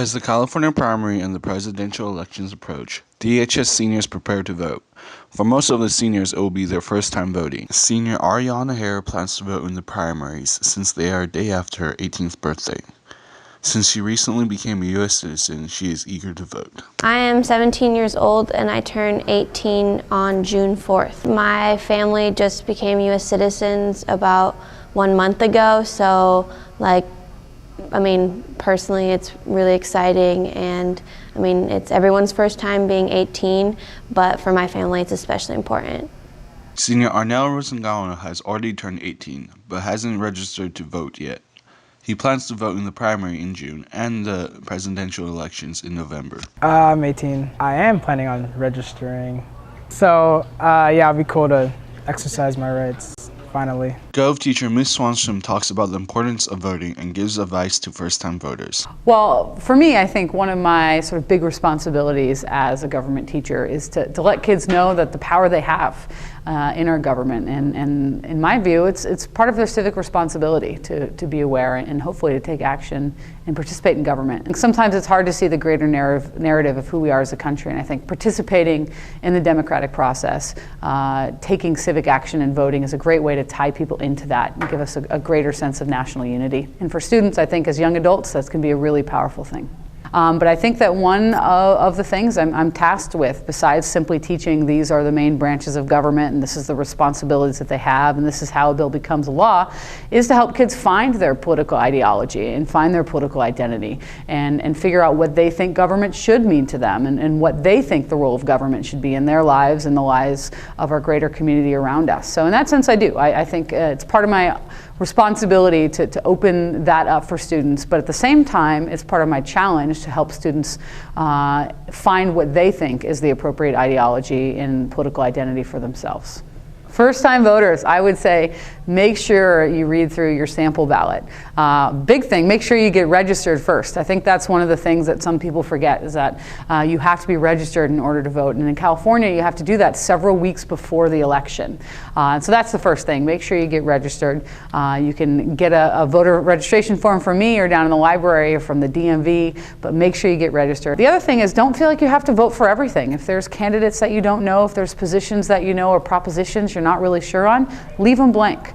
As the California primary and the presidential elections approach, DHS seniors prepare to vote. For most of the seniors, it will be their first time voting. Senior Ariana Hare plans to vote in the primaries since they are a day after her 18th birthday. Since she recently became a U.S. citizen, she is eager to vote. I am 17 years old and I turn 18 on June 4th. My family just became U.S. citizens about 1 month ago, so personally it's really exciting, and it's everyone's first time being 18, but for my family it's especially important. Senior Arnell Rosengano has already turned 18, but hasn't registered to vote yet. He plans to vote in the primary in June and the presidential elections in November. I'm 18. I am planning on registering. So, it'd be cool to exercise my rights, finally. Gov teacher Ms. Swanstrom talks about the importance of voting and gives advice to first-time voters. Well, for me, I think one of my sort of big responsibilities as a government teacher is to let kids know that the power they have in our government, and in my view, it's part of their civic responsibility to be aware and hopefully to take action and participate in government. And sometimes it's hard to see the greater narrative of who we are as a country, and I think participating in the democratic process, taking civic action and voting is a great way to tie people into that and give us a greater sense of national unity. And for students, I think as young adults, that can be a really powerful thing. But I think that one of the things I'm tasked with, besides simply teaching these are the main branches of government and this is the responsibilities that they have and this is how a bill becomes a law, is to help kids find their political ideology and find their political identity and figure out what they think government should mean to them and what they think the role of government should be in their lives and the lives of our greater community around us. So in that sense, I do. I think it's part of my responsibility to open that up for students, but at the same time, it's part of my challenge to help students find what they think is the appropriate ideology and political identity for themselves. First-time voters, I would say make sure you read through your sample ballot. Big thing, make sure you get registered first. I think that's one of the things that some people forget, is that you have to be registered in order to vote. And in California, you have to do that several weeks before the election. So that's the first thing, make sure you get registered. You can get a voter registration form from me or down in the library or from the DMV, but make sure you get registered. The other thing is, don't feel like you have to vote for everything. If there's candidates that you don't know, if there's positions that you know or propositions you're not really sure on, leave them blank.